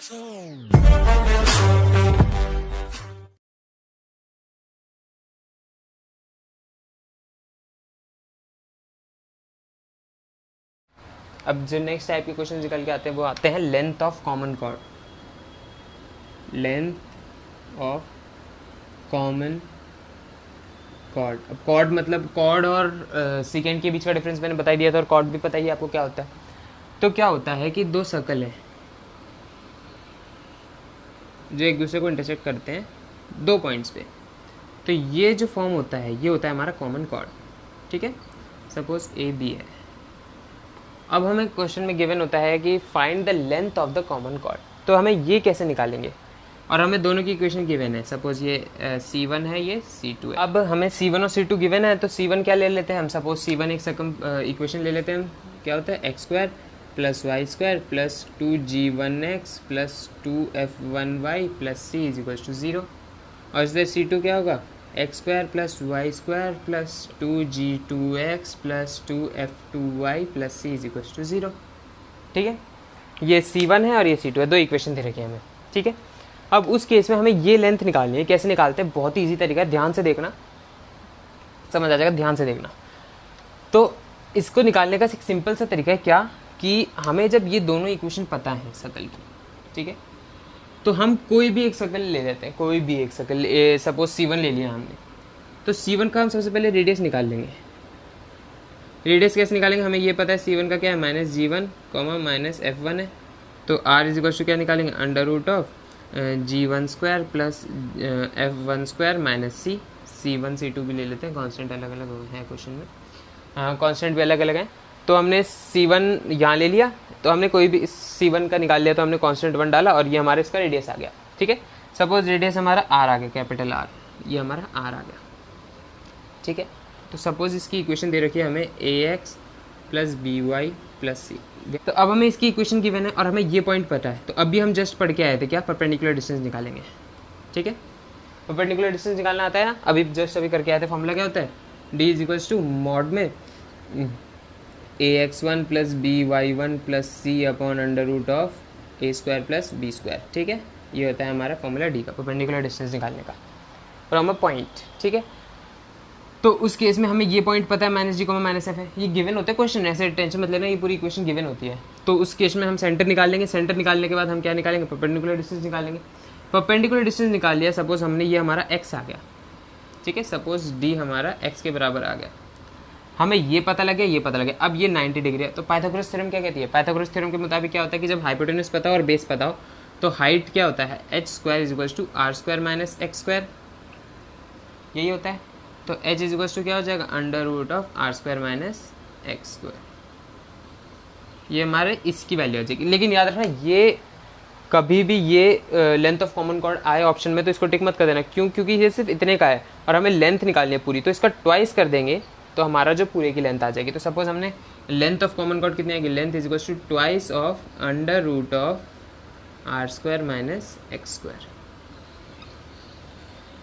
अब जो next type के क्वेश्चन निकल के आते हैं वो आते हैं length of common chord. Length of common chord. अब कॉर्ड मतलब कॉर्ड और सेकेंड के बीच का डिफरेंस मैंने बता दिया था, और कॉर्ड भी पता ही आपको क्या होता है। तो क्या होता है कि दो सर्कल है जो एक दूसरे को इंटरसेक्ट करते हैं दो पॉइंट्स पे, तो ये जो फॉर्म होता है ये होता है हमारा कॉमन कॉर्ड। ठीक है, सपोज ए बी है। अब हमें क्वेश्चन में गिवन होता है कि find the length of the common chord, तो हमें ये कैसे निकालेंगे, और हमें दोनों की इक्वेशन गिवन है। सपोज ये C1 है, ये C2 है। अब हमें C1 और C2 गिवन है, तो C1 क्या ले लेते हैं हम। सपोज C1 एक सकम इक्वेशन ले लेते हैं हम, क्या होता है x² + y² + 2g1x + 2f1y + c = 0। और इसलिए C2 क्या होगा, x² + y² + 2g2x + 2f2y + c = 0। ठीक है, ये C1 है और ये C2 है, दो इक्वेशन दे रखी है हमें। ठीक है, अब उस केस में हमें ये लेंथ निकालनी है। कैसे निकालते हैं, बहुत ही ईजी तरीका है, ध्यान से देखना, समझ आ जाएगा, ध्यान से देखना। तो इसको निकालने का एक सिंपल सा तरीका है क्या, कि हमें जब ये दोनों इक्वेशन पता है सर्कल की, ठीक है, तो हम कोई भी एक सर्कल ले लेते हैं, कोई भी एक सर्कल, सपोज C1 ले लिया हमने, तो C1 का हम सबसे पहले रेडियस निकाल लेंगे। रेडियस कैसे निकालेंगे, हमें ये पता है C1 का क्या है, -g1, -f1 है। तो r क्या निकालेंगे, √of g1² + f1² - c। C1 C2 भी ले लेते हैं, कांस्टेंट अलग अलग है क्वेश्चन में, हाँ कांस्टेंट भी अलग अलग है। तो हमने C1 यहाँ ले लिया, तो हमने कोई भी C1 का निकाल लिया, तो हमने कांस्टेंट 1 डाला और ये हमारे इसका रेडियस आ गया। ठीक है, सपोज रेडियस हमारा r आ गया, कैपिटल R, ये हमारा r आ गया। ठीक है, तो सपोज इसकी इक्वेशन दे रखी है हमें ax + by + c। तो अब हमें इसकी इक्वेशन गिवन है और हमें ये पॉइंट पता है, तो अभी हम जस्ट पढ़ के आए थे क्या, परपेंडिकुलर डिस्टेंस निकालेंगे। ठीक है, परपेंडिकुलर डिस्टेंस निकालना आता है ना, अभी जस्ट अभी करके आए थे। फॉर्मूला क्या होता है, d = mod में ax1 + by1 + c / √of a² + b²। ठीक है, ये होता है हमारा फॉर्मूला d का, परपेंडिकुलर डिस्टेंस निकालने का, और हमें पॉइंट। ठीक है, तो उस केस में हमें ये पॉइंट पता है, -g, -f है, ये गिवन होता है क्वेश्चन, ऐसे टेंशन मत लेना, ये पूरी इक्वेशन गिवन होती है। तो उस केस में हम सेंटर निकाल लेंगे, सेंटर निकालने के बाद हम क्या निकालेंगे, परपेंडिकुलर डिस्टेंस निकालेंगे। परपेंडिकुलर डिस्टेंस निकाल लिया, सपोज हमने ये हमारा x आ गया। ठीक है, सपोज d हमारा x के बराबर आ गया, हमें ये पता लगे, ये पता लगे। अब ये 90 डिग्री है, तो पाइथागोरस थ्योरम क्या कहती है, पाइथागोरस थ्योरम के मुताबिक क्या होता है कि जब हाइपोटेनस पता हो और बेस पता हो, तो हाइट क्या होता है, h² = r² - x², यही होता है। तो h क्या हो जाएगा, √of r² - x²। ये हमारे इसकी वैल्यू हो जाएगी। लेकिन याद रखना, ये कभी भी ये लेंथ ऑफ कॉमन कॉर्ड आए ऑप्शन में तो इसको टिक मत कर देना, क्यों, क्योंकि ये सिर्फ इतने का है और हमें लेंथ निकालनी है पूरी, तो इसका ट्वाइस कर देंगे तो हमारा जो पूरे की लेंथ आ जाएगी। तो सपोज हमने लेंथ ऑफ कॉमन कॉर्ड कितनी आएगी, length = twice of √of r² - x²।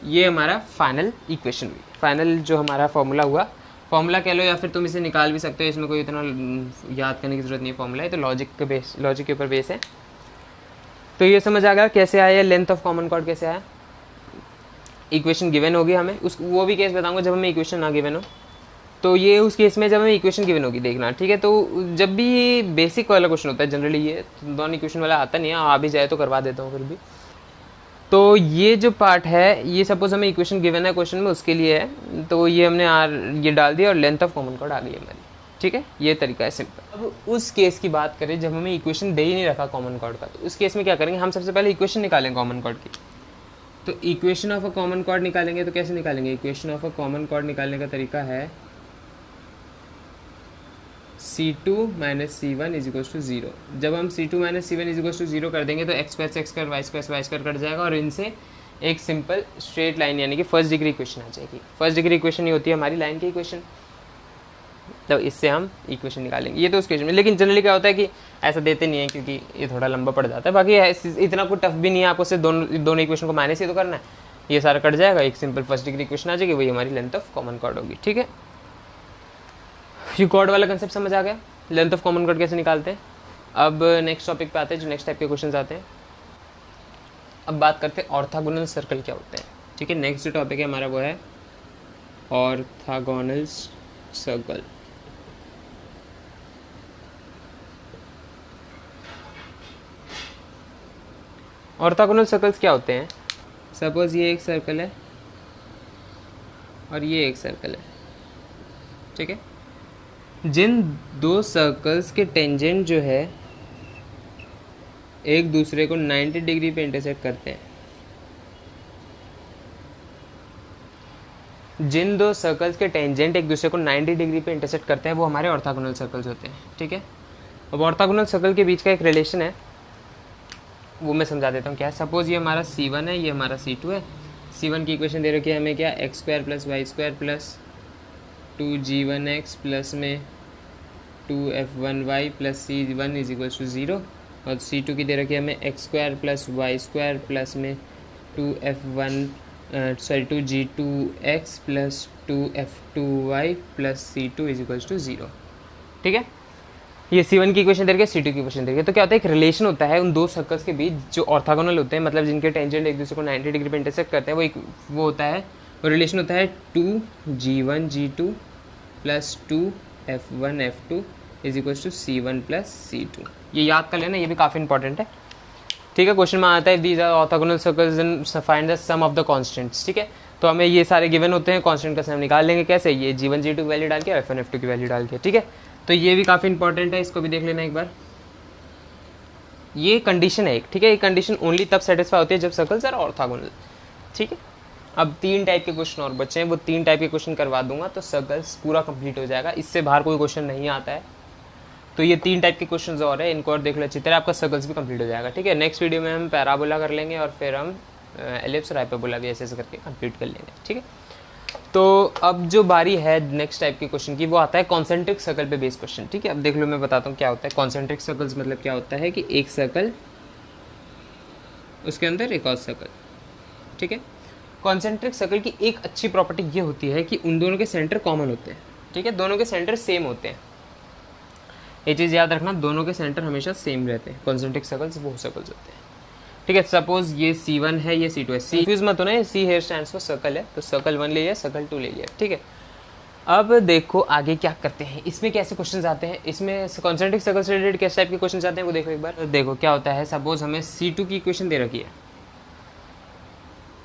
ये हमारा फाइनल इक्वेशन हुई, फाइनल जो हमारा फॉर्मूला हुआ, फॉर्मूला कह लो या फिर तुम इसे निकाल भी सकते हो, इसमें कोई इतना याद करने की जरूरत नहीं है, फॉर्मूला है तो लॉजिक के ऊपर बेस है। तो ये समझ आ गया कैसे आया लेंथ ऑफ कॉमन कॉर्ड, कैसे आया। इक्वेशन गिवन होगी हमें, उस वो भी केस बताऊंगा जब हमें इक्वेशन ना गिवन हो, तो ये उस केस में जब हमें इक्वेशन गिवन होगी देखना। ठीक है, तो जब भी ये बेसिक वाला क्वेश्चन होता है जनरली, ये नॉन इक्वेशन वाला आता नहीं है, आ भी जाए तो करवा देता हूँ फिर भी। तो ये जो पार्ट है, ये सपोज हमें इक्वेशन गिवन है क्वेश्चन में, उसके लिए है, तो ये हमने ये डाल दिया और लेंथ ऑफ कॉमन कॉर्ड आ गई हमारी। ठीक है, ये तरीका है सिंपल। अब उस केस की बात करें जब हमें इक्वेशन दे ही नहीं रखा कॉमन कॉर्ड का, तो उस केस में क्या करेंगे, हम सबसे पहले इक्वेशन निकालेंगे कॉमन कॉर्ड की। तो equation of a common chord निकालेंगे, तो कैसे निकालेंगे, equation of a common chord निकालने का तरीका है C2 - C1 = 0। जब हम C2 - C1 = 0 कर देंगे तो x² से x² y² कट जाएगा और इनसे एक सिंपल स्ट्रेट लाइन यानी कि फर्स्ट डिग्री इक्वेशन आ जाएगी। फर्स्ट डिग्री इक्वेशन ही होती है हमारी लाइन की इक्वेशन, तो इससे हम इक्वेशन निकालेंगे। ये तो उस केस में, लेकिन जनरली क्या होता है कि ऐसा देते नहीं है क्योंकि ये थोड़ा लंबा पड़ जाता है। बाकी इतना कुछ टफ भी नहीं है, आपको सिर्फ दोनों इक्वेशन को माइनस ही तो करना है, ये सारा कट जाएगा, एक सिंपल फर्स्ट डिग्री इक्वेशन आ जाएगी, वही हमारी लेंथ ऑफ कॉमन कॉर्ड होगी। ठीक है, ये कॉर्ड वाला कंसेप्ट समझ आ गया, लेंथ ऑफ कॉमन कॉर्ड कैसे निकालते हैं। अब नेक्स्ट टॉपिक पे आते हैं, जो नेक्स्ट टाइप के क्वेश्चन आते हैं। अब बात करते हैं ऑर्थोगोनल सर्कल क्या होते हैं। ठीक है, नेक्स्ट जो टॉपिक है हमारा वो है ऑर्थोगोनल सर्कल। ऑर्थोगोनल सर्कल्स क्या होते हैं? सपोज ये एक सर्कल है और ये एक सर्कल है। ठीक है, जिन दो सर्कल्स के टेंजेंट जो है एक दूसरे को 90 डिग्री पे इंटरसेक्ट करते हैं, जिन दो सर्कल्स के टेंजेंट एक दूसरे को 90 डिग्री पे इंटरसेक्ट करते हैं वो हमारे ऑर्थोगोनल सर्कल्स होते हैं। ठीक है, अब ऑर्थोगोनल सर्कल के बीच का एक रिलेशन है, वो मैं समझा देता हूँ क्या है। सपोज ये हमारा C1 है, ये हमारा C2 है। C1 की इक्वेशन दे रखी है हमें क्या, X square plus Y square plus 2g1x plus में 2f1y plus C1 is equal to 0, और C2 की दे रखी है हमें X square plus Y square plus में 2g2x plus 2f2y plus C2 is equal to 0। ठीक है, ये C1 की इक्वेशन दे रखी है, C2 की इक्वेशन दे रखी है। तो क्या होता है, एक रिलेशन होता है उन दो सर्कल्स के बीच जो ऑर्थोगोनल होते हैं, मतलब जिनके टेंजेंट एक दूसरे को 90 डिग्री पे इंटरसेक्ट करते हैं। वो होता है, वो रिलेशन होता है 2g1g2 plus 2f1f2 is equal to C1 plus C2। ये याद कर लेना, ये भी काफ़ी इंपॉर्टेंट है। ठीक है, क्वेश्चन में आता है these are orthogonal circles and find the sum of the constants. ठीक है, तो हमें ये सारे गिवन होते हैं, कांस्टेंट का सम निकाल लेंगे कैसे, ये g1 g2 की वैल्यू डाल के f1 f2 की वैल्यू डाल के। ठीक है, तो ये भी काफ़ी इंपॉर्टेंट है, इसको भी देख लेना एक बार। ये कंडीशन है एक, ठीक है, ये कंडीशन ओनली तब सेटिस्फाई होती है जब सर्कल्स आर ऑर्थोगोनल। ठीक है, अब 3 टाइप के क्वेश्चन और बचे हैं, वो 3 टाइप के क्वेश्चन करवा दूंगा तो सर्कल्स पूरा कंप्लीट हो जाएगा, इससे बाहर कोई क्वेश्चन नहीं आता है। तो ये 3 टाइप के क्वेश्चन और है, इनको और देख लो अच्छी तरह, आपका सर्कल्स भी कंप्लीट हो जाएगा। ठीक है, नेक्स्ट वीडियो में हम पैराबोला कर लेंगे और फिर हम एलिप्स और हाइपरबोला भी ऐसे करके कंप्लीट कर लेंगे। ठीक है, तो अब जो बारी है नेक्स्ट टाइप के क्वेश्चन की, वो आता है कॉन्सेंट्रिक सर्कल पे बेस्ड क्वेश्चन। ठीक है, अब देख लो मैं बताता हूँ क्या होता है कॉन्सेंट्रिक सर्कल्स। मतलब क्या होता है कि एक सर्कल, उसके अंदर एक और सर्कल। ठीक है, कॉन्सेंट्रिक सर्कल की एक अच्छी प्रॉपर्टी ये होती है कि उन दोनों के सेंटर कॉमन होते हैं। ठीक है, दोनों के सेंटर सेम होते हैं, ये चीज़ याद रखना, दोनों के सेंटर हमेशा सेम रहते हैं। कॉन्सेंट्रिक सर्कल्स वो सर्कल्स होते हैं। ठीक है, सपोज ये C1 है, ये C2 है। कंफ्यूज मत होना, ये C here stands for circle है, तो सर्कल 1 ले लिया, सर्कल 2 ले लिया। ठीक है, अब देखो आगे क्या करते हैं, इसमें कैसे क्वेश्चन आते हैं, इसमें कॉन्सेंट्रिक सर्कल से रिलेटेड किस टाइप के क्वेश्चन आते हैं वो देखो एक बार। देखो क्या होता है, सपोज हमें C2 की इक्वेशन दे रखी है,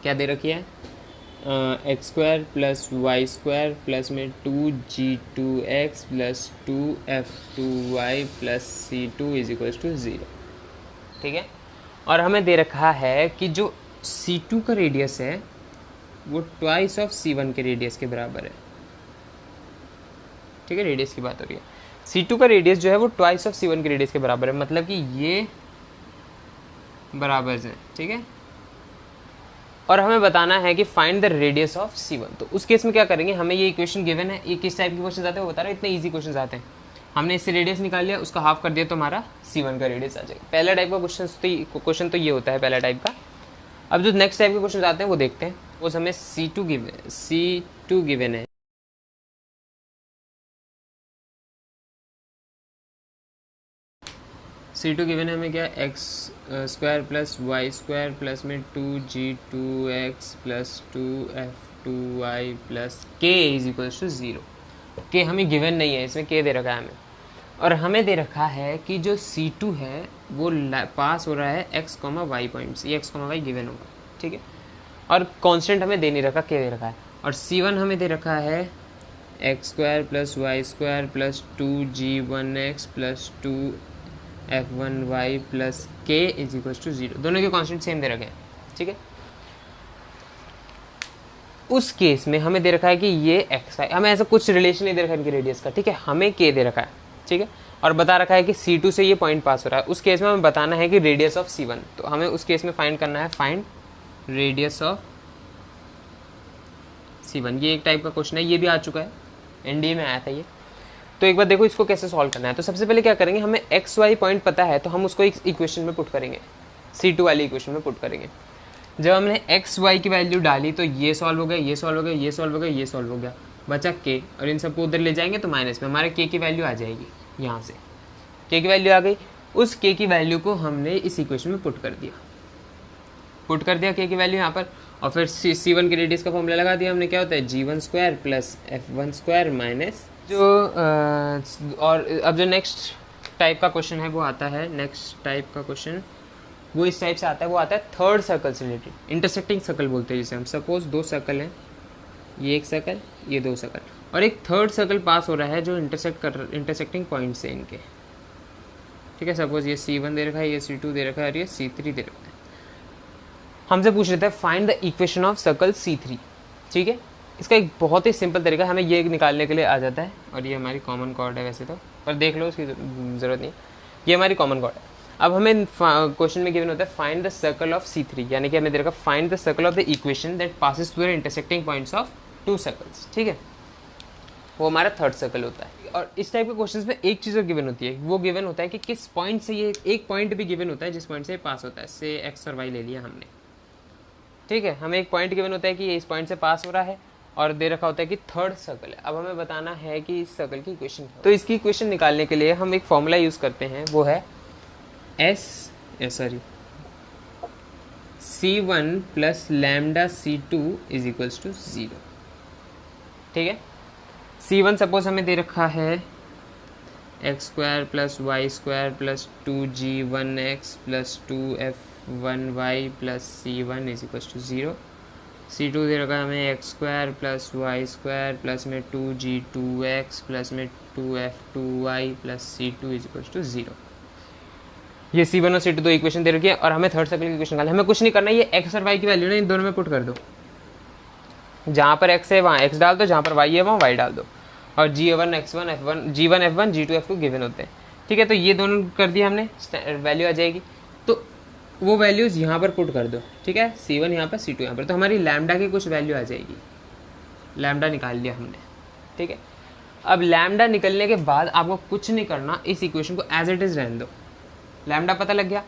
क्या दे रखी है, X square plus Y square plus में 2g2x plus 2f2y plus C2 is equal to 0। ठीक है, और हमें दे रखा है कि जो C2 का रेडियस है वो ट्वाइस ऑफ C1 के रेडियस के बराबर है। ठीक है, रेडियस की बात हो रही है, C2 का रेडियस जो है वो ट्वाइस ऑफ C1 के रेडियस के बराबर है, मतलब कि ये बराबर है। ठीक है, और हमें बताना है कि find the radius of C1। तो उस केस में क्या करेंगे, हमें ये इक्वेशन गिवन है, ये किस टाइप के क्वेश्चन आते हैं वो बता रहा है, इतने ईजी क्वेश्चन आते हैं। हमने इससे रेडियस निकाल लिया, उसका हाफ कर दिया तो हमारा C1 का रेडियस आ जाएगा। पहला टाइप का क्वेश्चन तो ये होता है पहला टाइप का। अब जो नेक्स्ट टाइप के क्वेश्चन आते हैं वो देखते हैं। वो हमें C2 गिवन है, C2 गिवन है हमें क्या, X square plus Y square plus में 2g2x plus 2f2y plus k is equal to 0। के हमें गिवन नहीं है, इसमें के दे रखा है हमें, और हमें दे रखा है कि जो C2 है वो पास हो रहा है x, y पॉइंट से, ये x, y गिवन होगा। ठीक है, और कांस्टेंट हमें दे नहीं रखा, के दे रखा है, और C1 हमें दे रखा है X square plus Y square plus 2g1x plus 2f1y plus k is equal to 0। दोनों के कांस्टेंट सेम दे रखे हैं। ठीक है, उस केस में हमें दे रखा है कि ये एक्स है, हमें ऐसा कुछ रिलेशन नहीं दे रखा है इनके रेडियस का। ठीक है, हमें के दे रखा है। ठीक है, और बता रखा है कि C2 से ये पॉइंट पास हो रहा है। उस केस में हमें बताना है कि रेडियस ऑफ C1, तो हमें उस केस में फाइंड करना है, फाइंड रेडियस ऑफ C1। ये एक टाइप का क्वेश्चन है, ये भी आ चुका है, एनडीए में आया था ये। तो एक बार देखो इसको कैसे सॉल्व करना है। तो सबसे पहले क्या करेंगे, हमें एक्स वाई पॉइंट पता है तो हम उसको एक इक्वेशन में पुट करेंगे, C2 वाली इक्वेशन में पुट करेंगे। जब हमने एक्स वाई की वैल्यू डाली तो ये सॉल्व हो गया, ये सॉल्व हो गया, ये सॉल्व हो गया, ये सॉल्व हो गया, बचा के, और इन सबको उधर ले जाएंगे तो माइनस में हमारे के की वैल्यू आ जाएगी। यहाँ से के की वैल्यू आ गई, उस के की वैल्यू को हमने इस इक्वेशन में पुट कर दिया। पुट कर दिया के की वैल्यू यहाँ पर, और फिर C1 के रेडियस का फॉर्मूला लगा दिया हमने, क्या होता है G1 square plus F1 square minus जो और अब जो नेक्स्ट टाइप का क्वेश्चन है वो आता है, नेक्स्ट टाइप का क्वेश्चन वो इस टाइप से आता है, वो आता है थर्ड सर्कल से रिलेटेड, इंटरसेक्टिंग सर्कल बोलते हैं जिसे हम। सपोज दो सर्कल हैं, ये एक सर्कल, ये दो सर्कल, और एक थर्ड सर्कल पास हो रहा है जो इंटरसेक्टिंग पॉइंट्स है इनके, ठीक है। सपोज ये C1 दे रखा है, ये C2 दे रखा है और ये C3 दे रखा है। हमसे पूछ रहे थे find the equation of circle C3, ठीक है। इसका एक बहुत ही सिंपल तरीका हमें ये निकालने के लिए आ जाता है, और ये हमारी कॉमन कॉर्ड है वैसे तो, पर देख लो उसकी ज़रूरत नहीं, ये हमारी कॉमन कॉर्ड है। अब हमें क्वेश्चन में गिवन होता है find the circle of C3, यानी कि हमें दे रखा find the circle of the equation that passes through the intersecting points of to circles, ठीक है। वो हमारा थर्ड सर्कल होता है। और इस टाइप के क्वेश्चंस में एक चीज़ और गिवन होती है, वो गिवन होता है कि किस पॉइंट से ये, एक पॉइंट भी गिवन होता है जिस पॉइंट से पास होता है, से एक्स और वाई ले लिया हमने, ठीक है। हमें एक पॉइंट गिवन होता है कि ये इस पॉइंट से पास हो रहा है, और दे रखा होता है कि थर्ड सर्कल है। अब हमें बताना है कि इस सर्कल की इक्वेशन क्या है। तो इसकी इक्वेशन निकालने के लिए हम एक फॉर्मूला यूज़ करते हैं, वो है C1 plus lambda C2 is equals to 0, ठीक है। C1 सपोज हमें दे रखा है X square plus Y square plus 2g1x plus 2f1y plus C1 is equals to 0। C2 दे रखा है हमें X square plus Y square plus में 2g2x प्लस में 2f2y plus C2 is equals to 0। ये C1 और C2 दो equation दे रखी है, और हमें थर्ड सर्कल की इक्वेशन निकालनी है। हमें कुछ नहीं करना है, ये एक्स और वाई की वैल्यू ना इन दोनों में पुट कर दो, जहाँ पर एक्स है वहाँ एक्स डाल दो, जहाँ पर वाई है वहाँ वाई डाल दो, और G1 X1 F1 G1 F1 G2 F2 given होते हैं, ठीक है। तो ये दोनों कर दिया हमने, वैल्यू आ जाएगी, तो वो वैल्यूज़ यहाँ पर पुट कर दो, ठीक है। C1 यहाँ पर, C2 यहाँ पर, तो हमारी लैम्डा की कुछ वैल्यू आ जाएगी, लैम्डा निकाल लिया हमने, ठीक है। अब लैम्डा निकलने के बाद आपको कुछ नहीं करना, इस इक्वेशन को एज इट इज़ रहने दो, लैम्डा पता लग गया।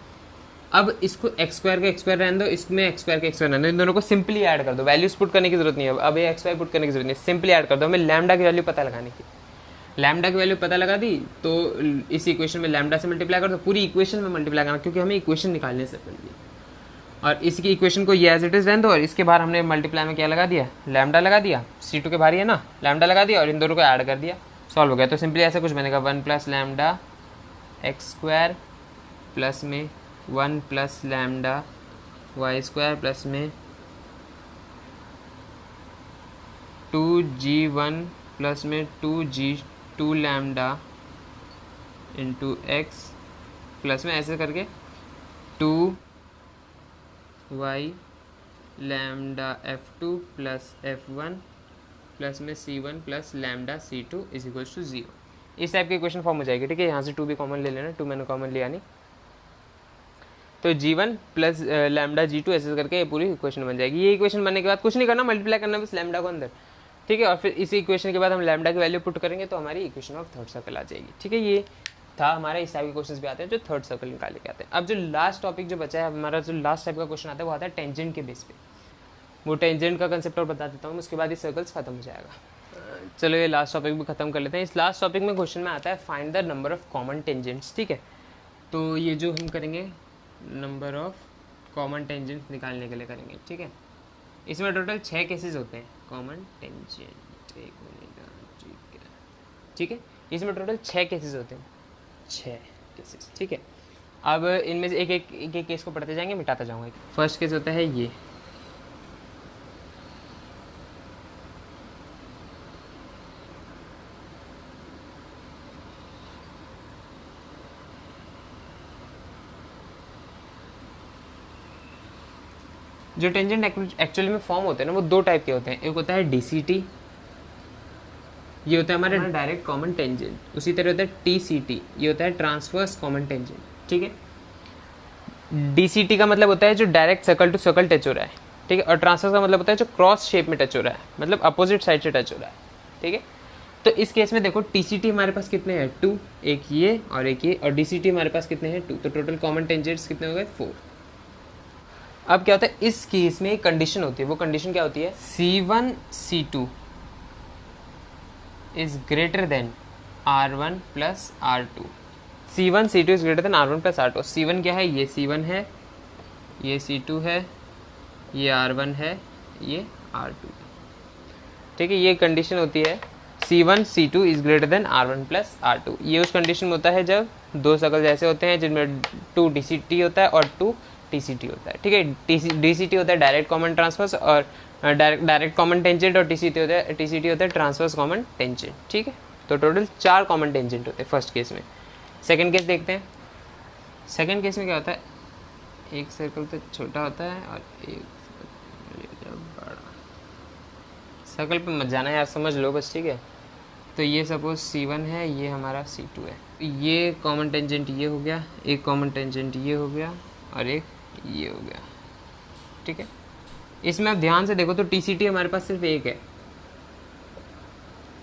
अब इसको एक्स स्क्वायर का एक्स स्क्वायर रहने दो, इसमें एक्स स्क्वायर का एक्स स्क्वायर रहने दो, इन दोनों को सिंपली ऐड कर दो, वैल्यूज पुट करने की जरूरत नहीं है। अब ये एक्स वाई पुट करने की जरूरत नहीं, सिंपली ऐड कर दो। हमें लैम्डा की वैल्यू पता लगाने की, लैम्डा की वैल्यू पता लगा दी, तो इस इक्वेशन में लैम्डा से मल्टीप्लाई कर दो, पूरी इक्वेशन में मल्टीप्लाई करना, क्योंकि हमें इक्वेशन निकालने से पहले, और इसकी इक्वेशन को ये एज इट इज रहने दो, और इसके बाहर हमने मल्टीप्लाई में क्या लगा दिया, लैम्डा लगा दिया, C2 के बाहर है ना, लैम्डा लगा दिया, और इन दोनों को ऐड कर दिया, सॉल्व हो गया। तो सिंपली ऐसा कुछ बनेगा 1 plus lambda X square plus में 1 plus lambda Y square plus में 2g1 प्लस में 2g2 lambda into x plus में ऐसे करके 2y lambda F2 plus F1 plus में C1 plus lambda C2 is equals to 0। इस टाइप की equation form हो जाएगी, ठीक है। यहाँ से 2 भी कॉमन ले लेना, 2 मैंने कॉमन लिया नहीं, तो G1 प्लस लैम्डा G2 ऐसे करके ये पूरी इक्वेशन बन जाएगी। ये इक्वेशन बनने के बाद कुछ नहीं करना, मल्टीप्लाई करना बस लैम्डा को अंदर, ठीक है। और फिर इसी इक्वेशन के बाद हम लैम्डा की वैल्यू पुट करेंगे तो हमारी इक्वेशन ऑफ थर्ड सर्कल आ जाएगी, ठीक है। ये था हमारा, इस टाइप के क्वेश्चन भी आते हैं जो थर्ड सर्कल निकाले के आते हैं। अब जो लास्ट टॉपिक जो बचा है हमारा, जो लास्ट टाइप का क्वेश्चन आता है वो आता है टेंजेंट के बेस पे। वो टेंजेंट का कंसेप्ट और बता देता हूँ, उसके बाद ये सर्कल्स खत्म हो जाएगा। चलो ये लास्ट टॉपिक भी खत्म कर लेते हैं। इस लास्ट टॉपिक में क्वेश्चन में आता है find the number of common tangents, ठीक है। तो ये जो हम करेंगे नंबर ऑफ कॉमन टेंजेंट्स निकालने के लिए करेंगे, ठीक है। इसमें टोटल 6 केसेस होते हैं कॉमन टेंजेंट, ठीक है। इसमें टोटल 6 केसेस होते हैं, 6 केसेस, ठीक है। अब इनमें से एक एक केस को पढ़ते जाएंगे, मिटाता जाऊंगा। फर्स्ट केस होता है ये, जो टेंजेंट एक्चुअली में फॉर्म होते हैं ना वो 2 टाइप के होते हैं। एक होता है DCT, ये होता है हमारा डायरेक्ट कॉमन टेंजेंट। उसी तरह होता है TCT, ये होता है ट्रांसवर्स कॉमन टेंजेंट, ठीक है। DCT का मतलब होता है जो direct circle to circle touch हो रहा है, ठीक है। और ट्रांसवर्स का मतलब होता है जो क्रॉस शेप में टच हो रहा है, मतलब अपोजिट साइड से टच हो रहा है, ठीक है। तो इस केस में देखो TCT हमारे पास कितने हैं, 2, एक ये और एक ये, और DCT हमारे पास कितने हैं, 2, तो टोटल कॉमन टेंजेंट्स कितने हो गए, 4। अब क्या होता है, इस केस में एक कंडीशन होती है, वो कंडीशन क्या होती है, C1 C2 is greater than R1 plus R2। C1 C2 is greater than R1 plus R2। C1 क्या है, ये C1 है, ये C2 है, ये R1 है, ये R2। ठीक है, ये कंडीशन होती है C1 C2 is greater than R1 plus R2। ये उस कंडीशन में होता है जब दो सर्कल ऐसे होते हैं जिनमें 2 DCT होता है और 2 TCT होता है। ठीक है, DCT होता है डायरेक्ट कॉमन ट्रांसवर्स और डायरेक्ट कॉमन टेंजेंट, और TCT होता है ट्रांसवर्स कॉमन टेंजेंट। ठीक है, तो टोटल 4 कॉमन टेंजेंट होते हैं फर्स्ट केस में। सेकेंड केस देखते हैं। सेकेंड केस में क्या होता है, एक सर्कल तो छोटा होता है और एक बड़ा। सर्कल पे मत जाना यार, समझ लो बस। ठीक है, तो ये सपोज C1 है, ये हमारा C2 है। ये कॉमन टेंजेंट ये हो गया, एक कॉमन टेंजेंट ये हो गया और एक ये हो गया। ठीक है, इसमें आप ध्यान से देखो तो TCT हमारे पास सिर्फ एक है।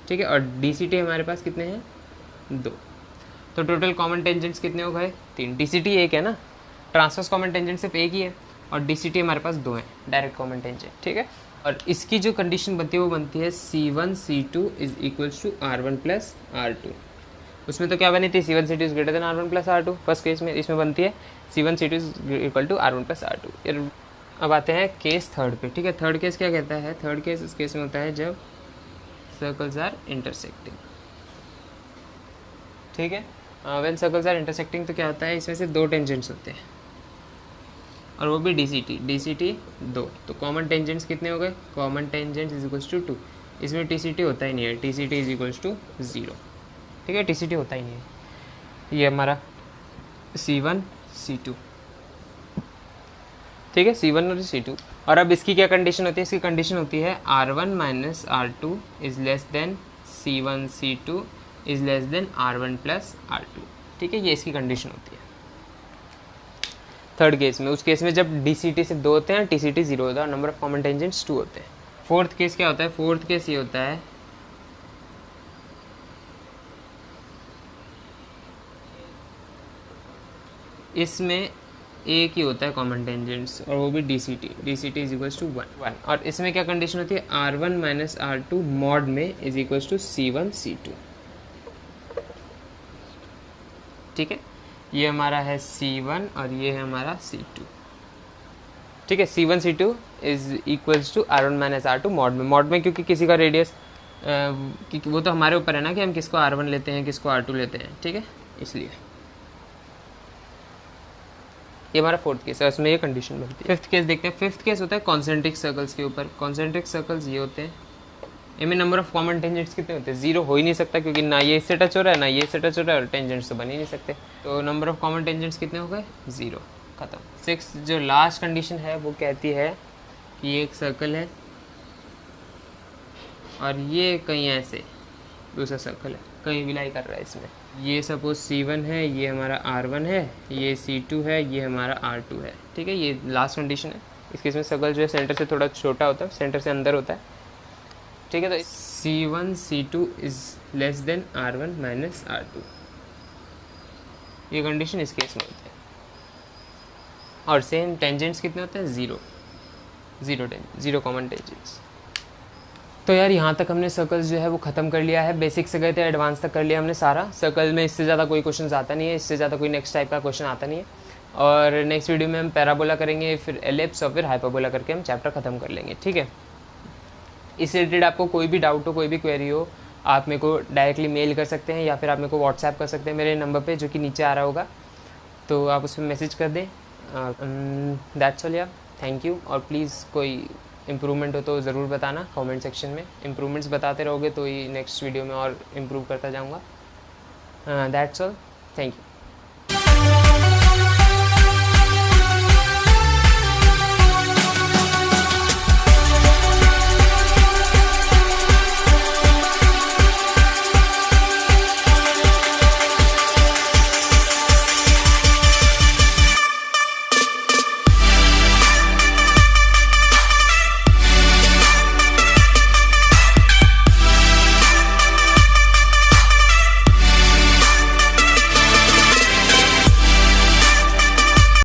ठीक है, और DCT हमारे पास कितने हैं, 2। तो टोटल कॉमन टेंजेंट्स कितने हो गए, 3। DCT एक है ना, ट्रांसवर्स कॉमन टेंजेंट सिर्फ एक ही है, और DCT हमारे पास 2 हैं डायरेक्ट कॉमन टेंजेंट। ठीक है, और इसकी जो कंडीशन बनती है वो बनती है C1 C2 is equals to R1 plus R2। उसमें तो क्या बनी थी, C1 C2 is greater than R1 plus R2 first case में। इसमें बनती है C1 C2 is equal to R1 plus R2। अब आते हैं केस थर्ड पे। ठीक है, थर्ड केस क्या कहता है, थर्ड केस इस केस में होता है जब सर्कल्स आर इंटरसेक्टिंग। ठीक है, व्हेन सर्कल्स आर इंटरसेक्टिंग तो क्या होता है, इसमें से 2 टेंजेंट्स होते हैं और वो भी DCT 2। तो कॉमन टेंजेंट्स कितने हो गए, common tangents is equals to 2। इसमें TCT होता ही नहीं है, TCT इज इक्वल्स टू 0। ठीक है, TCT होता ही नहीं है। ये हमारा C1 C2। ठीक है, C1 और C2। और अब इसकी क्या कंडीशन होती है, इसकी कंडीशन होती है R1 minus R2 is less than C1 C2 is less than R1 plus R2। ठीक है, ये इसकी कंडीशन होती है थर्ड केस में। उस केस में जब DCT से 2 होते हैं, TCT 0 होता है और नंबर ऑफ कॉमन टेंजेंट्स 2 होते हैं। फोर्थ केस क्या होता है, फोर्थ केस ये होता है इसमें एक ही होता है कॉमन टेंजेंट्स और वो भी DCT इज इक्वल्स टू 1। और इसमें क्या कंडीशन होती है, R1 माइनस R2 मॉड में is equals to C1 C2। ठीक है, ये हमारा है C1 और ये है हमारा C2। ठीक है, C1 C2 is equals to R1 minus R2 mod में क्योंकि किसी का रेडियस वो तो हमारे ऊपर है ना कि हम किसको R1 लेते हैं किसको R2 लेते हैं। ठीक है, इसलिए ये हमारा फोर्थ केस है, उसमें ये कंडीशन बनती है। फिफ्थ केस देखते हैं। फिफ्थ केस होता है कॉन्सेंट्रिक सर्कल्स के ऊपर। कॉन्सेंट्रिक सर्कल्स ये होते हैं, इनमें नंबर ऑफ कॉमन टेंजेंट्स कितने होते हैं, 0 हो ही नहीं सकता क्योंकि ना ये इससे टच हो रहा है ना ये इससे टच हो रहा है और टेंजेंट्स तो बन ही नहीं सकते। तो नंबर ऑफ कॉमन टेंजेंट्स कितने हो गए, 0, खत्म। सिक्स जो लास्ट कंडीशन है वो कहती है कि ये एक सर्कल है और ये कहीं ऐसे दूसरा सर्कल है, कहीं विलाई कर रहा है इसमें। ये सपोज C1 है, ये हमारा R1 है, ये C2 है, ये हमारा R2 है। ठीक है, ये लास्ट कंडीशन है। इस केस में सर्कल जो है सेंटर से थोड़ा छोटा होता है, सेंटर से अंदर होता है। ठीक है, तो C1 C2 is less than R1 minus R2, ये कंडीशन इस केस में होती है। और सेम टेंजेंट्स कितने होते हैं, 0 कॉमन टेंजेंट्स। तो यार यहाँ तक हमने सर्कल्स जो है वो ख़त्म कर लिया है। बेसिक से गए थे, एडवांस तक कर लिया हमने सारा। सर्कल में इससे ज़्यादा कोई क्वेश्चन आता नहीं है, इससे ज़्यादा कोई नेक्स्ट टाइप का क्वेश्चन आता नहीं है। और नेक्स्ट वीडियो में हम पैराबोला करेंगे, फिर एलिप्स और फिर हाइपरबोला करके हम चैप्टर ख़त्म कर लेंगे। ठीक है, इससे रिलेटेड आपको कोई भी डाउट हो, कोई भी क्वेरी हो, आप मेरे को डायरेक्टली मेल कर सकते हैं या फिर आप मेरे को व्हाट्सएप कर सकते हैं मेरे नंबर पर जो कि नीचे आ रहा होगा, तो आप उस पर मैसेज कर दें। दैट्स ऑल यार, थैंक यू। और प्लीज़ कोई इम्प्रूवमेंट हो तो ज़रूर बताना कमेंट सेक्शन में। इम्प्रूवमेंट्स बताते रहोगे तो ही नेक्स्ट वीडियो में और इम्प्रूव करता जाऊँगा। That's all, thank you.